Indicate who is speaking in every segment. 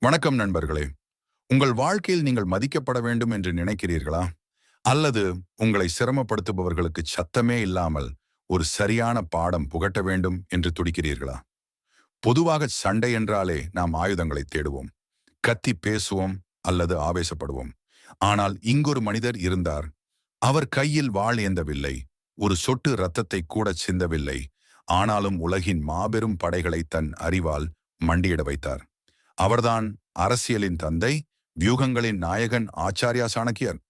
Speaker 1: வணக்கம் நண்பர்களே. உங்கள் வாழ்க்கையில் நீங்கள் மதிக்கப்பட வேண்டும் என்று நினைக்கிறீர்களா? அல்லது உங்களை சிரமப்படுத்துபவர்களுக்கு சத்தமே இல்லாமல் ஒரு சரியான பாடம் புகட்ட வேண்டும் என்று துடிக்கிறீர்களா? பொதுவாக சண்டை என்றாலே நாம் ஆயுதங்களை தேடுவோம். கத்தி பேசுவோம் அல்லது ஆவேசப்படுவோம். ஆனால் இங்கொரு மனிதர் இருந்தார். அவர் கையில் வாள் ஏந்தவில்லை. ஒரு சொட்டு இரத்தத்தை கூட சிந்தவில்லை. ஆனாலும் உலகின் மாபெரும் படைகளை தன் அறிவால் மண்டியிட வைத்தார். அவர்தான் அரசியலின் தந்தை, வியூகங்களின் நாயகன் ஆச்சாரியா சாணக்கியர்.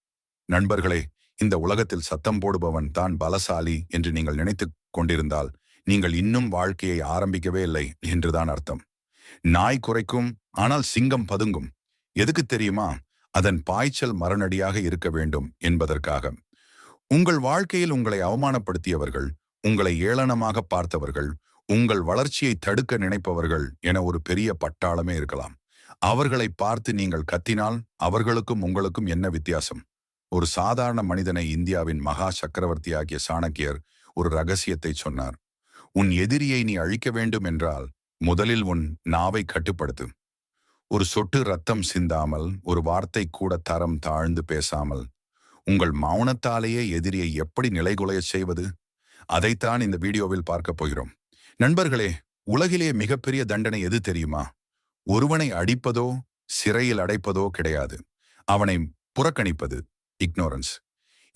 Speaker 1: நண்பர்களே, இந்த உலகத்தில் சத்தம் போடுபவன் தான் பலசாலி என்று நீங்கள் நினைத்துக் கொண்டிருந்தால் நீங்கள் இன்னும் வாழ்க்கையை ஆரம்பிக்கவே இல்லை என்றுதான் அர்த்தம். நாய் குரைக்கும், ஆனால் சிங்கம் பதுங்கும். எதுக்கு தெரியுமா? அதன் பாய்ச்சல் மரணடியாக இருக்க வேண்டும் என்பதற்காக. உங்கள் வாழ்க்கையில் உங்களை அவமானப்படுத்தியவர்கள், உங்களை ஏளனமாக பார்த்தவர்கள், உங்கள் வளர்ச்சியை தடுக்க நினைப்பவர்கள் என ஒரு பெரிய பட்டாளமே இருக்கலாம். அவர்களை பார்த்து நீங்கள் கத்தினால் அவர்களுக்கும் உங்களுக்கும் என்ன வித்தியாசம்? ஒரு சாதாரண மனிதனை இந்தியாவின் மகா சக்கரவர்த்தியாகிய சாணக்கியர் ஒரு ரகசியத்தை சொன்னார். உன் எதிரியை நீ அழிக்க வேண்டும் என்றால் முதலில் உன் நாவை கட்டுப்படுத்து. ஒரு சொட்டு ரத்தம் சிந்தாமல், ஒரு வார்த்தை கூட தரம் தாழ்ந்து பேசாமல், உங்கள் மௌனத்தாலேயே எதிரியை எப்படி நிலைகுலைய செய்வது? அதைத்தான் இந்த வீடியோவில் பார்க்க போகிறோம். நண்பர்களே, உலகிலே மிகப்பெரிய தண்டனை எது தெரியுமா? ஒருவனை அடிப்பதோ சிறையில் அடைப்பதோ கிடையாது. அவனை புறக்கணிப்பது, இக்னோரன்ஸ்.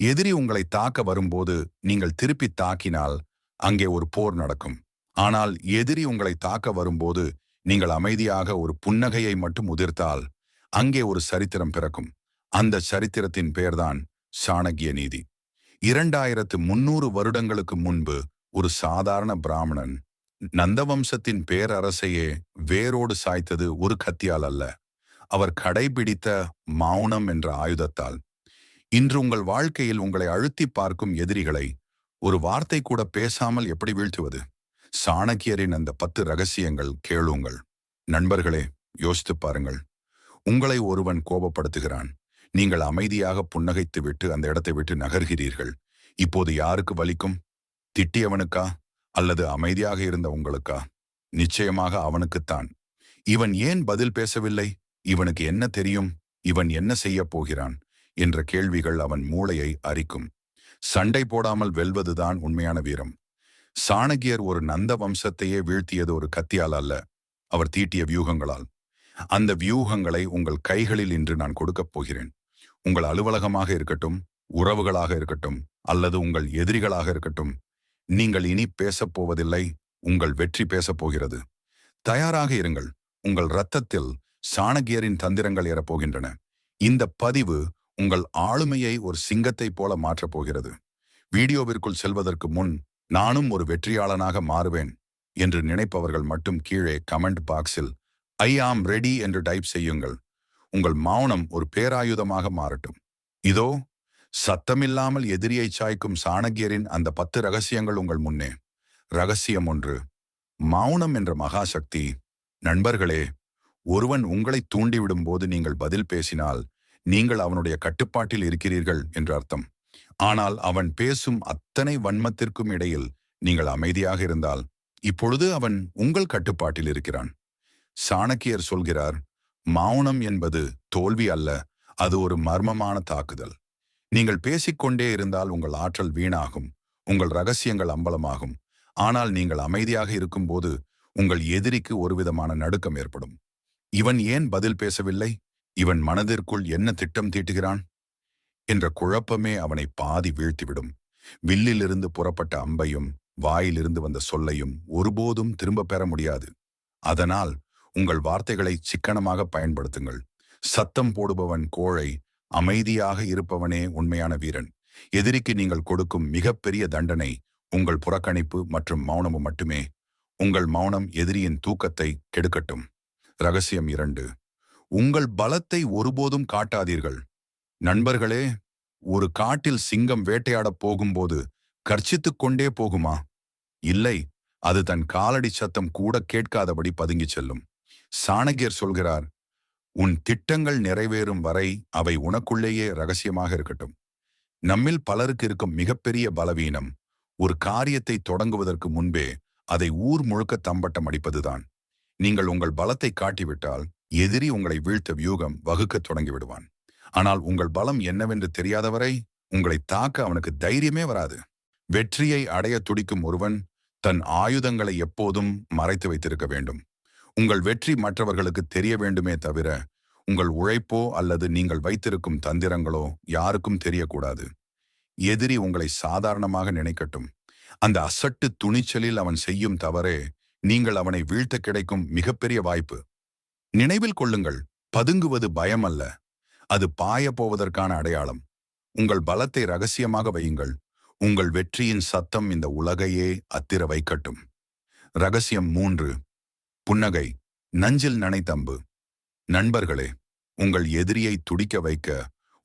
Speaker 1: எதிரி உங்களை தாக்க வரும்போது நீங்கள் திருப்பி தாக்கினால் அங்கே ஒரு போர் நடக்கும். ஆனால் எதிரி உங்களை தாக்க வரும்போது நீங்கள் அமைதியாக ஒரு புன்னகையை மட்டும் உதிர்த்தால் அங்கே ஒரு சரித்திரம் பிறக்கும். அந்த சரித்திரத்தின் பெயர்தான் சாணக்கிய நீதி. 2300 வருடங்களுக்கு முன்பு ஒரு சாதாரண பிராமணன் நந்தவம்சத்தின் பேரரசையே வேரோடு சாய்த்தது ஒரு கத்தியால் அல்ல, அவர் கடைபிடித்த மௌனம் என்ற ஆயுதத்தால். இன்று உங்கள் வாழ்க்கையில் உங்களை அழுத்தி பார்க்கும் எதிரிகளை ஒரு வார்த்தை கூட பேசாமல் எப்படி வீழ்த்துவது? சாணக்கியரின் அந்த 10 ரகசியங்கள் கேளுங்கள். நண்பர்களே, யோசித்து பாருங்கள். உங்களை ஒருவன் கோபப்படுத்துகிறான். நீங்கள் அமைதியாக புன்னகைத்து விட்டு அந்த இடத்தை விட்டு நகர்கிறீர்கள். இப்போது யாருக்கு வலிக்கும்? திட்டியவனுக்கா அல்லது அமைதியாக இருந்த உங்களுக்கா? நிச்சயமாக அவனுக்குத்தான். இவன் ஏன் பதில் பேசவில்லை? இவனுக்கு என்ன தெரியும்? இவன் என்ன செய்ய போகிறான் என்ற கேள்விகள் அவன் மூளையை அரிக்கும். சண்டை போடாமல் வெல்வதுதான் உண்மையான வீரம். சாணக்கியர் ஒரு நந்த வம்சத்தையே வீழ்த்தியது ஒரு கத்தியால் அல்ல, அவர் தீட்டிய வியூகங்களால். அந்த வியூகங்களை உங்கள் கைகளில் இன்று நான் கொடுக்கப் போகிறேன். உங்கள் அலுவலகமாக இருக்கட்டும், உறவுகளாக இருக்கட்டும், அல்லது உங்கள் எதிரிகளாக இருக்கட்டும், நீங்கள் இனி பேசப் போவதில்லை, உங்கள் வெற்றி பேசப் போகிறது. தயாராக இருங்கள். உங்கள் இரத்தத்தில் சாணக்கியரின் தந்திரங்கள் ஏறப்போகின்றன. இந்த பதிவு உங்கள் ஆளுமையை ஒரு சிங்கத்தைப் போல மாற்றப் போகிறது. வீடியோவிற்குள் செல்வதற்கு முன் நானும் ஒரு வெற்றியாளனாக மாறுவேன் என்று நினைப்பவர்கள் மட்டும் கீழே கமெண்ட் பாக்ஸில் ஐ ஆம் ரெடி என்று டைப் செய்யுங்கள். உங்கள் மௌனம் ஒரு பேராயுதமாக மாறட்டும். இதோ சத்தமில்லாமல் எதிரியை சாய்க்கும் சாணக்கியரின் அந்த 10 ரகசியங்கள் உங்கள் முன்னே. ரகசியம் 1, மௌனம் என்ற மகாசக்தி. நண்பர்களே, ஒருவன் உங்களை தூண்டிவிடும் போது நீங்கள் பதில் பேசினால் நீங்கள் அவனுடைய கட்டுப்பாட்டில் இருக்கிறீர்கள் என்று அர்த்தம். ஆனால் அவன் பேசும் அத்தனை வன்மத்திற்கும் இடையில் நீங்கள் அமைதியாக இருந்தால் இப்பொழுது அவன் உங்கள் கட்டுப்பாட்டில் இருக்கிறான். சாணக்கியர் சொல்கிறார், மௌனம் என்பது தோல்வி அல்ல, அது ஒரு மர்மமான தாக்குதல். நீங்கள் பேசிக்கொண்டே இருந்தால் உங்கள் ஆற்றல் வீணாகும், உங்கள் ரகசியங்கள் அம்பலமாகும். ஆனால் நீங்கள் அமைதியாக இருக்கும்போது உங்கள் எதிரிக்கு ஒருவிதமான நடுக்கம் ஏற்படும். இவன் ஏன் பதில் பேசவில்லை? இவன் மனதிற்குள் என்ன திட்டம் தீட்டுகிறான் என்ற குழப்பமே அவனை பாதி வீழ்த்திவிடும். வில்லிலிருந்து புறப்பட்ட அம்பையும் வாயிலிருந்து வந்த சொல்லையும் ஒருபோதும் திரும்ப பெற முடியாது. அதனால் உங்கள் வார்த்தைகளை சிக்கனமாக பயன்படுத்துங்கள். சத்தம் போடுபவன் கோழை, அமைதியாக இருப்பவனே உண்மையான வீரன். எதிரிக்கு நீங்கள் கொடுக்கும் மிகப்பெரிய தண்டனை உங்கள் புறக்கணிப்பு மற்றும் மௌனமும் மட்டுமே. உங்கள் மௌனம் எதிரியின் தூக்கத்தை கெடுக்கட்டும். ரகசியம் 2, உங்கள் பலத்தை ஒருபோதும் காட்டாதீர்கள். நண்பர்களே, ஒரு காட்டில் சிங்கம் வேட்டையாடப் போகும்போது கர்ச்சித்துக் கொண்டே போகுமா? இல்லை, அது தன் காலடி சத்தம் கூட கேட்காதபடி பதுங்கிச் செல்லும். சாணக்கியர் சொல்கிறார், உன் திட்டங்கள் நிறைவேறும் வரை அவை உனக்குள்ளேயே ரகசியமாக இருக்கட்டும். நம்மில் பலருக்கு இருக்கும் மிகப்பெரிய பலவீனம் ஒரு காரியத்தை தொடங்குவதற்கு முன்பே அதை ஊர் முழுக்க தம்பட்டம் அடிப்பதுதான். நீங்கள் உங்கள் பலத்தை காட்டிவிட்டால் எதிரி உங்களை வீழ்த்த வியூகம் வகுக்கத் தொடங்கி விடுவான். ஆனால் உங்கள் பலம் என்னவென்று தெரியாதவரை உங்களை தாக்க அவனுக்கு தைரியமே வராது. வெற்றியை அடைய துடிக்கும் ஒருவன் தன் ஆயுதங்களை எப்போதும் மறைத்து வைத்திருக்க வேண்டும். உங்கள் வெற்றி மற்றவர்களுக்கு தெரிய வேண்டுமே தவிர உங்கள் உழைப்போ அல்லது நீங்கள் வைத்திருக்கும் தந்திரங்களோ யாருக்கும் தெரியக்கூடாது. எதிரி உங்களை சாதாரணமாக நினைக்கட்டும். அந்த அசட்டு துணிச்சலில் அவன் செய்யும் தவறே நீங்கள் அவனை வீழ்த்த கிடைக்கும் மிகப்பெரிய வாய்ப்பு. நினைவில் கொள்ளுங்கள், பதுங்குவது பயம் அல்ல, அது பாய போவதற்கான அடையாளம். உங்கள் பலத்தை ரகசியமாக வையுங்கள். உங்கள் வெற்றியின் சத்தம் இந்த உலகையே அத்திர வைக்கட்டும். ரகசியம் 3. புன்னகை, நஞ்சில் நனைத்தம்பு. நண்பர்களே, உங்கள் எதிரியை துடிக்க வைக்க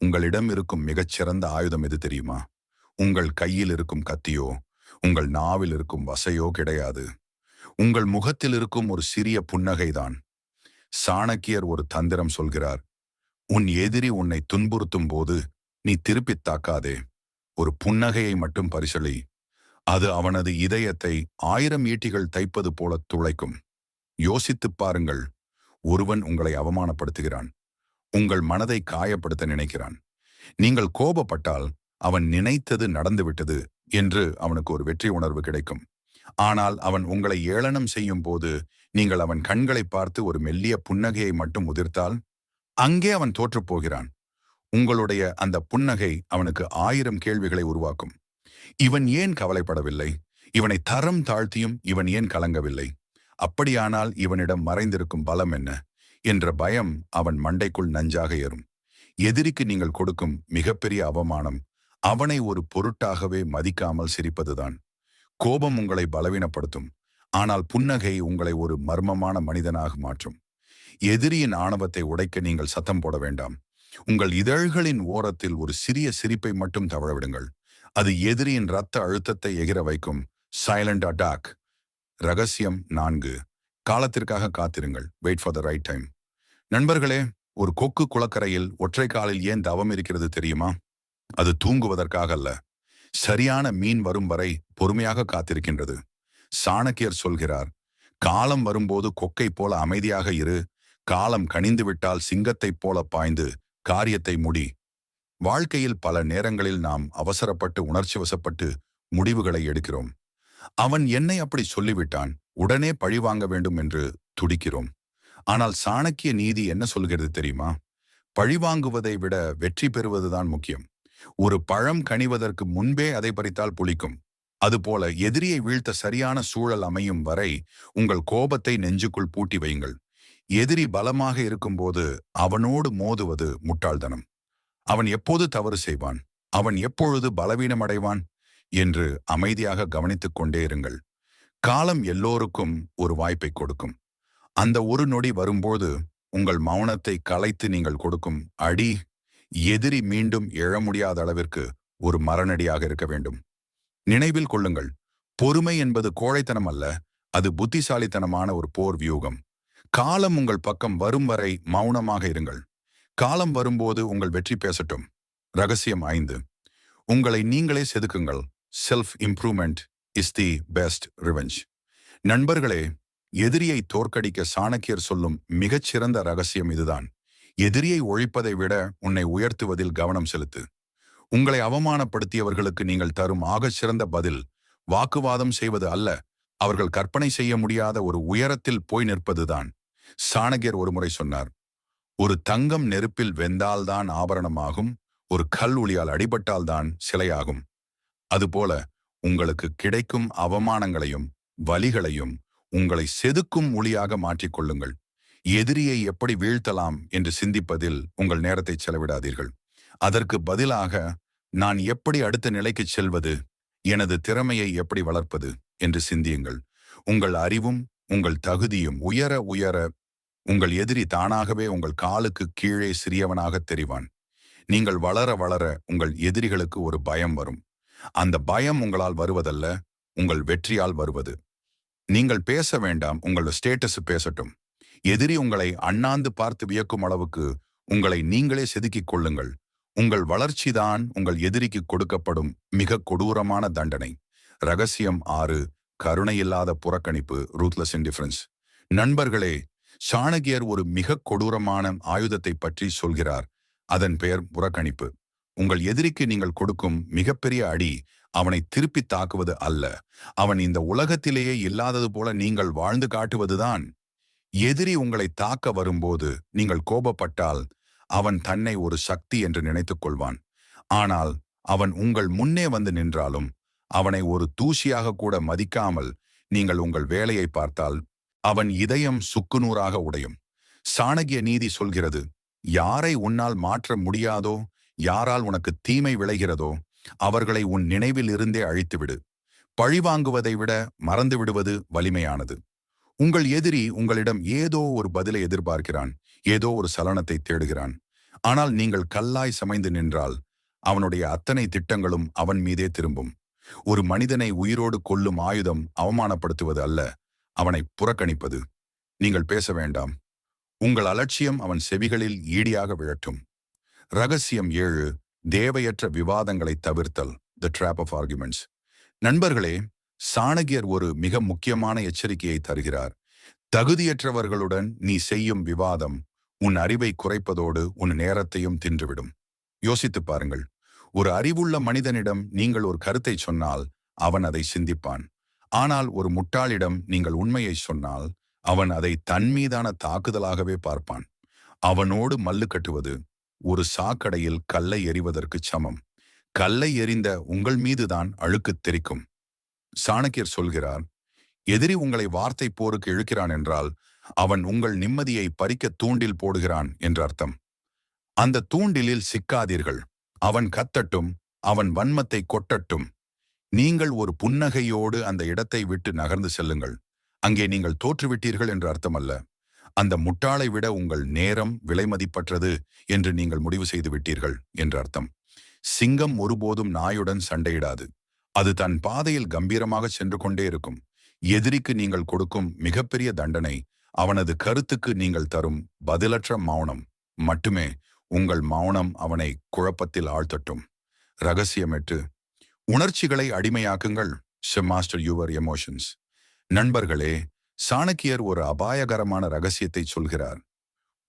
Speaker 1: உங்களிடம் இருக்கும் மிகச்சிறந்த ஆயுதம் எது தெரியுமா? உங்கள் கையில் இருக்கும் கத்தியோ உங்கள் நாவில் இருக்கும் வசையோ கிடையாது. உங்கள் முகத்தில் இருக்கும் ஒரு சிறிய புன்னகைதான். சாணக்கியர் ஒரு தந்திரம் சொல்கிறார். உன் எதிரி உன்னை துன்புறுத்தும் போது நீ திருப்பித் தாக்காதே. ஒரு புன்னகையை மட்டும் பரிசளி. அது அவனது இதயத்தை 1000 ஈட்டிகள் தைப்பது போல துளைக்கும். யோசித்துப் பாருங்கள். ஒருவன் உங்களை அவமானப்படுத்துகிறான். உங்கள் மனதை காயப்படுத்த நினைக்கிறான். நீங்கள் கோபப்பட்டால் அவன் நினைத்தது நடந்துவிட்டது என்று அவனுக்கு ஒரு வெற்றி உணர்வு கிடைக்கும். ஆனால் அவன் உங்களை ஏளனம் செய்யும் போது நீங்கள் அவன் கண்களை பார்த்து ஒரு மெல்லிய புன்னகையை மட்டும் உதிர்த்தால் அங்கே அவன் தோற்றுப்போகிறான். உங்களுடைய அந்த புன்னகை அவனுக்கு 1000 கேள்விகளை உருவாக்கும். இவன் ஏன் கவலைப்படவில்லை? இவனை தரம் தாழ்த்தியும் இவன் ஏன் கலங்கவில்லை? அப்படியானால் இவனிடம் மறைந்திருக்கும் பலம் என்ன என்ற பயம் அவன் மண்டைக்குள் நஞ்சாக ஏறும். எதிரிக்கு நீங்கள் கொடுக்கும் மிகப்பெரிய அவமானம் அவனை ஒரு பொருட்டாகவே மதிக்காமல் சிரிப்பதுதான். கோபம் உங்களை பலவீனப்படுத்தும், ஆனால் புன்னகை உங்களை ஒரு மர்மமான மனிதனாக மாற்றும். எதிரியின் ஆணவத்தை உடைக்க நீங்கள் சத்தம் போட வேண்டாம். உங்கள் இதழ்களின் ஓரத்தில் ஒரு சிறிய சிரிப்பை மட்டும் தவழவிடுங்கள். அது எதிரியின் இரத்த அழுத்தத்தை எகிர வைக்கும். Silent attack. ரகசியம் 4. காலத்திற்காக காத்திருங்கள். Wait for the right time. நண்பர்களே, ஒரு கொக்கு குளக்கரையில் ஒற்றை காலில் ஏன் தவம் இருக்கிறது தெரியுமா? அது தூங்குவதற்காக அல்ல, சரியான மீன் வரும் வரை பொறுமையாக காத்திருக்கின்றது. சாணக்கியர் சொல்கிறார், காலம் வரும்போது கொக்கை போல அமைதியாக இரு, காலம் கனிந்துவிட்டால் சிங்கத்தைப் போல பாய்ந்து காரியத்தை முடி. வாழ்க்கையில் பல நேரங்களில் நாம் அவசரப்பட்டு உணர்ச்சி வசப்பட்டு முடிவுகளை எடுக்கிறோம். அவன் என்னை அப்படி சொல்லிவிட்டான், உடனே பழிவாங்க வேண்டும் என்று துடிக்கிறோம். ஆனால் சாணக்கிய நீதி என்ன சொல்கிறது தெரியுமா? பழிவாங்குவதை விட வெற்றி பெறுவதுதான் முக்கியம். ஒரு பழம் கனிவதற்கு முன்பே அதை பறித்தால் புளிக்கும். அதுபோல எதிரியை வீழ்த்த சரியான சூழல் அமையும் வரை உங்கள் கோபத்தை நெஞ்சுக்குள் பூட்டி வையுங்கள். எதிரி பலமாக இருக்கும்போது அவனோடு மோதுவது முட்டாள்தனம். அவன் எப்போது தவறு செய்வான், அவன் எப்பொழுது பலவீனம் அடைவான் என்று அமைதியாக கவனித்துக் கொண்டே இருங்கள். காலம் எல்லோருக்கும் ஒரு வாய்ப்பை கொடுக்கும். அந்த ஒரு நொடி வரும்போது உங்கள் மௌனத்தை கலைத்து நீங்கள் கொடுக்கும் அடி எதிரி மீண்டும் எழ முடியாத அளவிற்கு ஒரு மரணடியாக இருக்க வேண்டும். நினைவில் கொள்ளுங்கள், பொறுமை என்பது கோழைத்தனம் அல்ல, அது புத்திசாலித்தனமான ஒரு போர் வியூகம். காலம் உங்கள் பக்கம் வரும் வரை மௌனமாக இருங்கள். காலம் வரும்போது உங்கள் வெற்றி பேசட்டும். ரகசியம் 5. உங்களை நீங்களே செதுக்குங்கள். Self improvement is the best revenge. நண்பர்களே, எதிரியை தோற்கடிக்க சாணக்கியர் சொல்லும் மிகச்சிறந்த ரகசியம் இதுதான். எதிரியை ஒழிப்பதை விட உன்னை உயர்த்துவதில் கவனம் செலுத்து. உங்களை அவமானப்படுத்தியவர்களுக்கு நீங்கள் தரும் ஆகச்சிறந்த பதில் வாக்குவாதம் செய்வது அல்ல, அவர்கள் கற்பனை செய்ய முடியாத ஒரு உயரத்தில் போய் நிற்பதுதான். சாணக்கியர் ஒருமுறை சொன்னார், ஒரு தங்கம் நெருப்பில் வெந்தால்தான் ஆபரணமாகும், ஒரு கல் ஒளியால் அடிபட்டால்தான் சிலையாகும். அதுபோல உங்களுக்கு கிடைக்கும் அவமானங்களையும் வலிகளையும் உங்களை செதுக்கும் ஒளியாக மாற்றிக்கொள்ளுங்கள். எதிரியை எப்படி வீழ்த்தலாம் என்று சிந்திப்பதில் உங்கள் நேரத்தை செலவிடாதீர்கள். அதற்கு பதிலாக, நான் எப்படி அடுத்த நிலைக்கு செல்வது, எனது திறமையை எப்படி வளர்ப்பது என்று சிந்தியுங்கள். உங்கள் அறிவும் உங்கள் தகுதியும் உயர உயர உங்கள் எதிரி தானாகவே உங்கள் காலுக்கு கீழே சிறியவனாக தெரிவான். நீங்கள் வளர வளர உங்கள் எதிரிகளுக்கு ஒரு பயம் வரும். அந்த பயம் உங்களால் வருவதல்ல, உங்கள் வெற்றியால் வருவது. நீங்கள் பேச வேண்டாம், உங்கள் ஸ்டேட்டஸ் பேசட்டும். எதிரி உங்களை அண்ணாந்து பார்த்து வியக்கும் அளவுக்கு உங்களை நீங்களே செதுக்கிக் கொள்ளுங்கள். உங்கள் வளர்ச்சிதான் உங்கள் எதிரிக்கு கொடுக்கப்படும் மிக கொடூரமான தண்டனை. ரகசியம் 6. கருணையில்லாத புறக்கணிப்பு. Ruthless indifference. நண்பர்களே, சாணக்கியர் ஒரு மிக கொடூரமான ஆயுதத்தை பற்றி சொல்கிறார். அதன் பெயர் புறக்கணிப்பு. உங்கள் எதிரிக்கு நீங்கள் கொடுக்கும் மிகப்பெரிய அடி அவனை திருப்பி தாக்குவது அல்ல, அவன் இந்த உலகத்திலேயே இல்லாதது போல நீங்கள் வாழ்ந்து காட்டுவதுதான். எதிரி உங்களை தாக்க வரும்போது நீங்கள் கோபப்பட்டால் அவன் தன்னை ஒரு சக்தி என்று நினைத்துக் கொள்வான். ஆனால் அவன் உங்கள் முன்னே வந்து நின்றாலும் அவனை ஒரு தூசியாக கூட மதிக்காமல் நீங்கள் உங்கள் வேலையை பார்த்தால் அவன் இதயம் சுக்குநூறாக உடையும். சாணக்கிய நீதி சொல்கிறது, யாரை உன்னால் மாற்ற முடியாதோ, யாரால் உனக்கு தீமை விளைகிறதோ அவர்களை உன் நினைவில் இருந்தே அழித்துவிடு. பழிவாங்குவதை விட மறந்து விடுவது வலிமையானது. உங்கள் எதிரி உங்களிடம் ஏதோ ஒரு பதிலை எதிர்பார்க்கிறான், ஏதோ ஒரு சலனத்தை தேடுகிறான். ஆனால் நீங்கள் கல்லாய் சமைந்து நின்றால் அவனுடைய அத்தனை திட்டங்களும் அவன் மீதே திரும்பும். ஒரு மனிதனை உயிரோடு கொல்லும் ஆயுதம் அவமானப்படுத்துவது அல்ல, அவனை புறக்கணிப்பது. நீங்கள் பேச வேண்டாம். உங்கள் அலட்சியம் அவன் செவிகளில் ஈடியாக விழட்டும். ரகசியம் 7. தேவையற்ற விவாதங்களை தவிர்த்தல். த ட்ராப் ஆஃப் ஆர்குமெண்ட்ஸ். நண்பர்களே, சாணக்கியர் ஒரு மிக முக்கியமான எச்சரிக்கையை தருகிறார். தகுதியற்றவர்களுடன் நீ செய்யும் விவாதம் உன் அறிவை குறைப்பதோடு உன் நேரத்தையும் தின்றுவிடும். யோசித்துப் பாருங்கள். ஒரு அறிவுள்ள மனிதனிடம் நீங்கள் ஒரு கருத்தை சொன்னால் அவன் அதை சிந்திப்பான். ஆனால் ஒரு முட்டாளிடம் நீங்கள் உண்மையை சொன்னால் அவன் அதை தன் மீதான தாக்குதலாகவே பார்ப்பான். அவனோடு மல்லு கட்டுவது ஒரு சாக்கடையில் கல்லை எறிவதற்கு சமம். கல்லை எறிந்த உங்கள் மீதுதான் அழுக்கு தெரிக்கும். சாணக்கியர் சொல்கிறார், எதிரி உங்களை வார்த்தை போருக்கு இழுக்கிறான் என்றால் அவன் உங்கள் நிம்மதியை பறிக்க தூண்டில் போடுகிறான் என்று அர்த்தம். அந்த தூண்டிலில் சிக்காதீர்கள். அவன் கத்தட்டும், அவன் வன்மத்தை கொட்டட்டும். நீங்கள் ஒரு புன்னகையோடு அந்த இடத்தை விட்டு நகர்ந்து செல்லுங்கள். அங்கே நீங்கள் தோற்றுவிட்டீர்கள் என்று அர்த்தமல்ல. அந்த முட்டாளை விட உங்கள் நேரம் விலைமதிப்பற்றது என்று நீங்கள் முடிவு செய்து விட்டீர்கள் என்று அர்த்தம். சிங்கம் ஒருபோதும் நாயுடன் சண்டையிடாது. அது தன் பாதையில் கம்பீரமாக சென்று கொண்டே இருக்கும். எதிரிக்கு நீங்கள் கொடுக்கும் மிகப்பெரிய தண்டனை அவனது கருத்துக்கு நீங்கள் தரும் பதிலற்ற மௌனம் மட்டுமே. உங்கள் மௌனம் அவனை குழப்பத்தில் ஆழ்த்தட்டும். ரகசியம் 8. உணர்ச்சிகளை அடிமையாக்குங்கள். Master your emotions. நண்பர்களே, சாணக்கியர் ஒரு அபாயகரமான ரகசியத்தை சொல்கிறார்.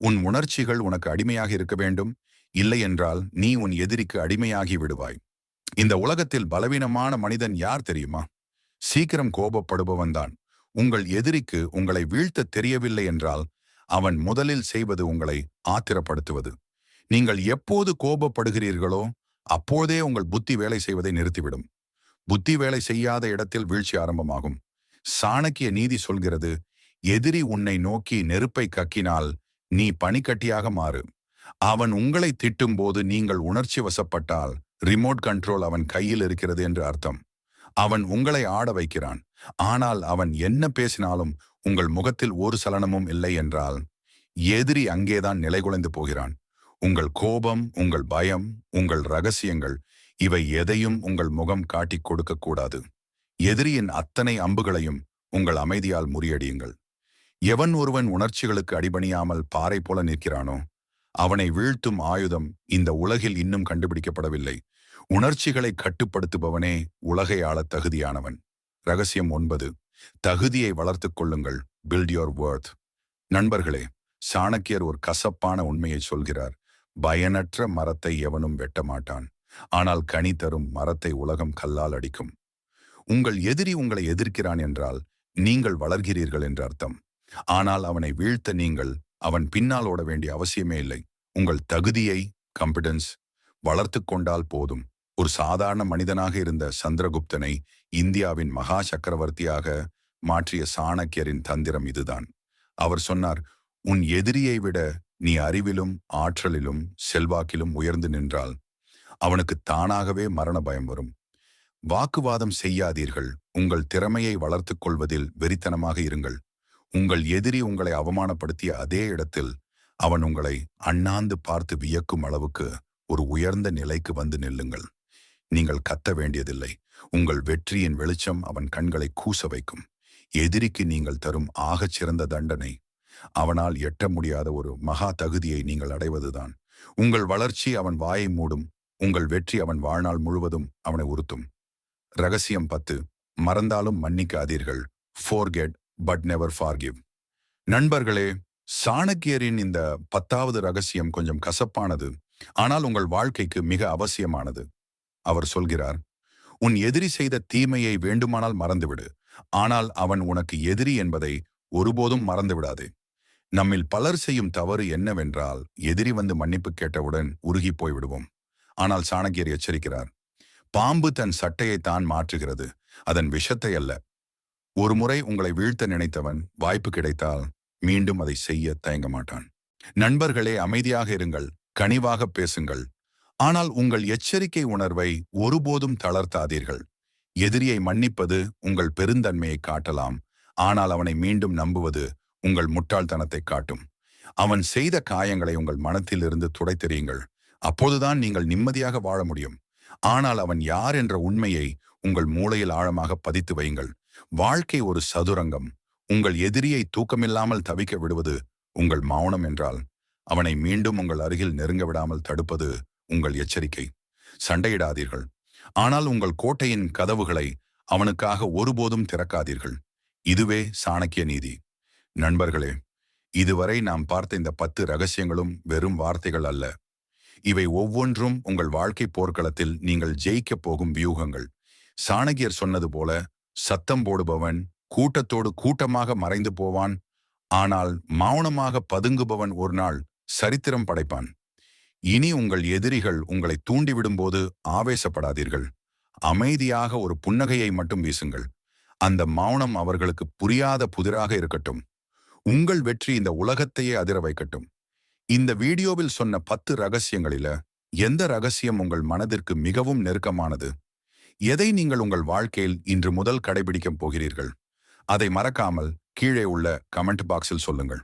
Speaker 1: உன் உணர்ச்சிகள் உனக்கு அடிமையாக இருக்க வேண்டும், இல்லை என்றால் நீ உன் எதிரிக்கு அடிமையாகி விடுவாய். இந்த உலகத்தில் பலவீனமான மனிதன் யார் தெரியுமா? சீக்கிரம் கோபப்படுபவன்தான். உங்கள் எதிரிக்கு உங்களை வீழ்த்த தெரியவில்லை என்றால் அவன் முதலில் செய்வது உங்களை ஆத்திரப்படுத்துவது. நீங்கள் எப்போது கோபப்படுகிறீர்களோ அப்போதே உங்கள் புத்தி வேலை செய்வதை நிறுத்திவிடும். புத்தி வேலை செய்யாத இடத்தில் வீழ்ச்சி ஆரம்பமாகும். சாணக்கிய நீதி சொல்கிறது, எதிரி உன்னை நோக்கி நெருப்பை கக்கினால் நீ பனிக்கட்டியாக மாறு. அவன் உங்களை திட்டும் போது நீங்கள் உணர்ச்சி வசப்பட்டால் ரிமோட் கண்ட்ரோல் அவன் கையில் இருக்கிறது என்று அர்த்தம். அவன் உங்களை ஆட வைக்கிறான். ஆனால் அவன் என்ன பேசினாலும் உங்கள் முகத்தில் ஒரு சலனமும் இல்லை என்றால் எதிரி அங்கேதான் நிலைகுலைந்து போகிறான். உங்கள் கோபம், உங்கள் பயம், உங்கள் ரகசியங்கள் இவை எதையும் உங்கள் முகம் காட்டிக் கொடுக்க கூடாது. எதிரியின் அத்தனை அம்புகளையும் உங்கள் அமைதியால் முறியடியுங்கள். எவன் ஒருவன் உணர்ச்சிகளுக்கு அடிபணியாமல் பாறை போல நிற்கிறானோ அவனை வீழ்த்தும் ஆயுதம் இந்த உலகில் இன்னும் கண்டுபிடிக்கப்படவில்லை. உணர்ச்சிகளை கட்டுப்படுத்துபவனே உலகை ஆள தகுதியானவன். ரகசியம் 9. தகுதியை வளர்த்துக் கொள்ளுங்கள். Build your worth. நண்பர்களே, சாணக்கியர் ஒரு கசப்பான உண்மையை சொல்கிறார். பயனற்ற மரத்தை எவனும் வெட்ட மாட்டான், ஆனால் கனி தரும் மரத்தை உலகம் கல்லால் அடிக்கும். உங்கள் எதிரி உங்களை எதிர்க்கிறான் என்றால் நீங்கள் வளர்கிறீர்கள் என்று அர்த்தம். ஆனால் அவனை வீழ்த்த நீங்கள் அவன் பின்னால் ஓட வேண்டிய அவசியமே இல்லை. உங்கள் தகுதியை, காம்பிடன்ஸ் வளர்த்து கொண்டால் போதும். ஒரு சாதாரண மனிதனாக இருந்த சந்திரகுப்தனை இந்தியாவின் மகா சக்கரவர்த்தியாக மாற்றிய சாணக்கியரின் தந்திரம் இதுதான். அவர் சொன்னார், உன் எதிரியை விட நீ அறிவிலும் ஆற்றலிலும் செல்வாக்கிலும் உயர்ந்து நின்றால் அவனுக்கு தானாகவே மரண பயம் வரும். வாக்குவாதம் செய்யாதீர்கள். உங்கள் திறமையை வளர்த்துக் கொள்வதில் வெறித்தனமாக இருங்கள். உங்கள் எதிரி உங்களை அவமானப்படுத்திய அதே இடத்தில் அவன் உங்களை அண்ணாந்து பார்த்து வியக்கும் அளவுக்கு ஒரு உயர்ந்த நிலைக்கு வந்து நில்லுங்கள். நீங்கள் கத்த வேண்டியதில்லை. உங்கள் வெற்றியின் வெளிச்சம் அவன் கண்களை கூச வைக்கும். எதிரிக்கு நீங்கள் தரும் ஆகச் சிறந்த தண்டனை அவனால் எட்ட முடியாத ஒரு மகா தகுதியை நீங்கள் அடைவதுதான். உங்கள் வளர்ச்சி அவன் வாயை மூடும். உங்கள் வெற்றி அவன் வாழ்நாள் முழுவதும் அவனை உறுத்தும். ரகசியம் 10. மறந்தாலும் மன்னிக்காதீர்கள். Forget but never forgive. நண்பர்களே, சாணக்கியரின் இந்த 10வது ரகசியம் கொஞ்சம் கசப்பானது, ஆனால் உங்கள் வாழ்க்கைக்கு மிக அவசியமானது. அவர் சொல்கிறார், உன் எதிரி செய்த தீமையை வேண்டுமானால் மறந்துவிடு, ஆனால் அவன் உனக்கு எதிரி என்பதை ஒருபோதும் மறந்து விடாதே. நம்மில் பலர் செய்யும் தவறு என்னவென்றால், எதிரி வந்து மன்னிப்பு கேட்டவுடன் உருகி போய் விடுவோம். ஆனால் சாணக்கியர் எச்சரிக்கிறார், பாம்பு தன் சட்டையை தான் மாற்றுகிறது, அதன் விஷத்தை அல்ல. ஒருமுறை உங்களை வீழ்த்த நினைத்தவன் வாய்ப்பு கிடைத்தால் மீண்டும் அதை செய்ய தயங்க மாட்டான். நண்பர்களே, அமைதியாக இருங்கள், கனிவாக பேசுங்கள். ஆனால் உங்கள் எச்சரிக்கை உணர்வை ஒருபோதும் தளர்த்தாதீர்கள். எதிரியை மன்னிப்பது உங்கள் பெருந்தன்மையை காட்டலாம், ஆனால் அவனை மீண்டும் நம்புவது உங்கள் முட்டாள்தனத்தை காட்டும். அவன் செய்த காயங்களை உங்கள் மனத்தில் இருந்து துடைத்தெறியுங்கள். அப்போதுதான் நீங்கள் நிம்மதியாக வாழ முடியும். ஆனால் அவன் யார் என்ற உண்மையை உங்கள் மூளையில் ஆழமாக பதித்து வையுங்கள். வாழ்க்கை ஒரு சதுரங்கம். உங்கள் எதிரியை தூக்கமில்லாமல் தவிக்க விடுவது உங்கள் மௌனம் என்றால், அவனை மீண்டும் உங்கள் அருகில் நெருங்க விடாமல் தடுப்பது உங்கள் எச்சரிக்கை. சண்டையிடாதீர்கள், ஆனால் உங்கள் கோட்டையின் கதவுகளை அவனுக்காக ஒருபோதும் திறக்காதீர்கள். இதுவே சாணக்கிய நீதி. நண்பர்களே, இதுவரை நாம் பார்த்த இந்த 10 ரகசியங்களும் வெறும் வார்த்தைகள் அல்ல. இவை ஒவ்வொன்றும் உங்கள் வாழ்க்கை போர்க்களத்தில் நீங்கள் ஜெயிக்கப் போகும் வியூகங்கள். சாணக்கியர் சொன்னது போல, சத்தம் போடுபவன் கூட்டத்தோடு கூட்டமாக மறைந்து போவான், ஆனால் மௌனமாக பதுங்குபவன் ஒரு நாள் சரித்திரம் படைப்பான். இனி உங்கள் எதிரிகள் உங்களை தூண்டிவிடும்போது ஆவேசப்படாதீர்கள். அமைதியாக ஒரு புன்னகையை மட்டும் வீசுங்கள். அந்த மௌனம் அவர்களுக்கு புரியாத புதிராக இருக்கட்டும். உங்கள் வெற்றி இந்த உலகத்தையே அதிர வைக்கட்டும். இந்த வீடியோவில் சொன்ன 10 ரகசியங்களில எந்த ரகசியம் உங்கள் மனதிற்கு மிகவும் நெருக்கமானது? எதை நீங்கள் உங்கள் வாழ்க்கையில் இன்று முதல் கடைபிடிக்கப் போகிறீர்கள்? அதை மறக்காமல் கீழே உள்ள கமெண்ட் பாக்ஸில் சொல்லுங்கள்.